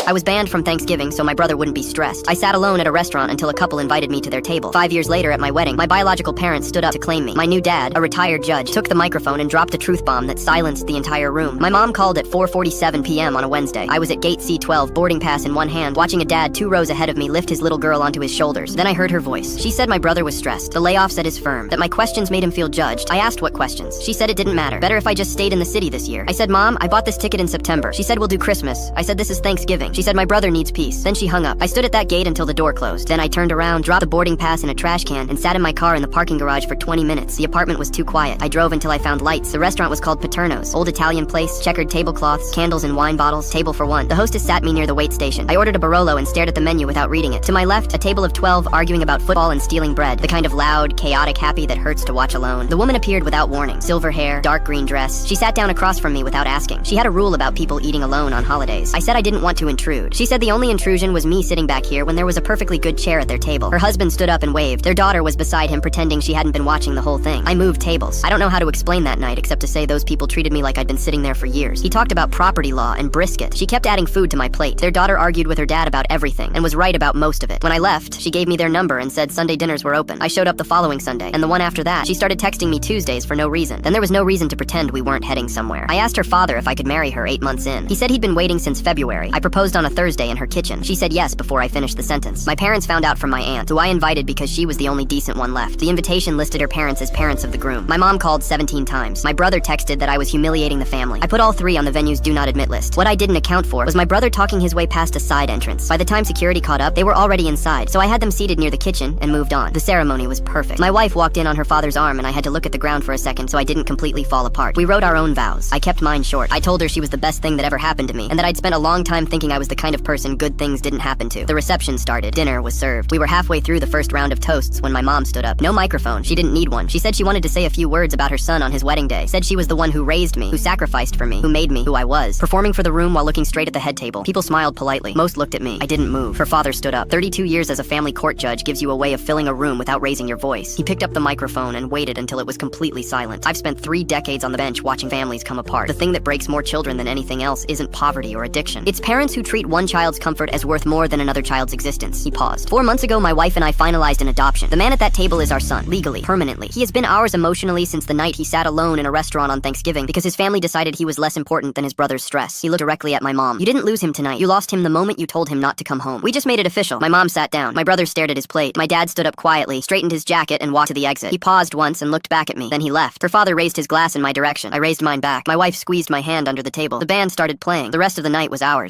I was banned from Thanksgiving so my brother wouldn't be stressed. I sat alone at a restaurant until a couple invited me to their table. 5 years later at my wedding, my biological parents stood up to claim me. My new dad, a retired judge, took the microphone and dropped a truth bomb that silenced the entire room. My mom called at 4:47 p.m. on a Wednesday. I was at gate C12, boarding pass in one hand, watching a dad 2 rows ahead of me lift his little girl onto his shoulders. Then I heard her voice. She said my brother was stressed, the layoffs at his firm, that my questions made him feel judged. I asked what questions. She said it didn't matter. Better if I just stayed in the city this year. I said, Mom, I bought this ticket in September. She said we'll do Christmas. I said this is Thanksgiving. She said my brother needs peace. Then she hung up. I stood at that gate until the door closed. Then I turned around, dropped the boarding pass in a trash can, and sat in my car in the parking garage for 20 minutes. The apartment was too quiet. I drove until I found lights. The restaurant was called Paterno's. Old Italian place, checkered tablecloths, candles and wine bottles, table for one. The hostess sat me near the wait station. I ordered a Barolo and stared at the menu without reading it. To my left, a table of 12 arguing about football and stealing bread. The kind of loud, chaotic happy that hurts to watch alone. The woman appeared without warning. Silver hair, dark green dress. She sat down across from me without asking. She had a rule about people eating alone on holidays. I said I didn't want to intrude. She said the only intrusion was me sitting back here when there was a perfectly good chair at their table. Her husband stood up and waved. Their daughter was beside him pretending she hadn't been watching the whole thing. I moved tables. I don't know how to explain that night except to say those people treated me like I'd been sitting there for years. He talked about property law and brisket. She kept adding food to my plate. Their daughter argued with her dad about everything and was right about most of it. When I left, she gave me their number and said Sunday dinners were open. I showed up the following Sunday, and the one after that, she started texting me Tuesdays for no reason. Then there was no reason to pretend we weren't heading somewhere. I asked her father if I could marry her 8 months in. He said he'd been waiting since February. I proposed on a Thursday in her kitchen. She said yes before I finished the sentence. My parents found out from my aunt, who I invited because she was the only decent one left. The invitation listed her parents as parents of the groom. My mom called 17 times. My brother texted that I was humiliating the family. I put all 3 on the venue's do not admit list. What I didn't account for was my brother talking his way past a side entrance. By the time security caught up, they were already inside, so I had them seated near the kitchen and moved on. The ceremony was perfect. My wife walked in on her father's arm and I had to look at the ground for a second so I didn't completely fall apart. We wrote our own vows. I kept mine short. I told her she was the best thing that ever happened to me and that I'd spent a long time thinking I was the kind of person good things didn't happen to. The reception started. Dinner was served. We were halfway through the first round of toasts when my mom stood up. No microphone. She didn't need one. She said she wanted to say a few words about her son on his wedding day. Said she was the one who raised me, who sacrificed for me, who made me who I was. Performing for the room while looking straight at the head table. People smiled politely. Most looked at me. I didn't move. Her father stood up. 32 years as a family court judge gives you a way of filling a room without raising your voice. He picked up the microphone and waited until it was completely silent. I've spent 3 decades on the bench watching families come apart. The thing that breaks more children than anything else isn't poverty or addiction. It's parents who treat one child's comfort as worth more than another child's existence. He paused. 4 months ago, my wife and I finalized an adoption. The man at that table is our son, legally, permanently. He has been ours emotionally since the night he sat alone in a restaurant on Thanksgiving because his family decided he was less important than his brother's stress. He looked directly at my mom. You didn't lose him tonight. You lost him the moment you told him not to come home. We just made it official. My mom sat down. My brother stared at his plate. My dad stood up quietly, straightened his jacket, and walked to the exit. He paused once and looked back at me. Then he left. Her father raised his glass in my direction. I raised mine back. My wife squeezed my hand under the table. The band started playing. The rest of the night was ours.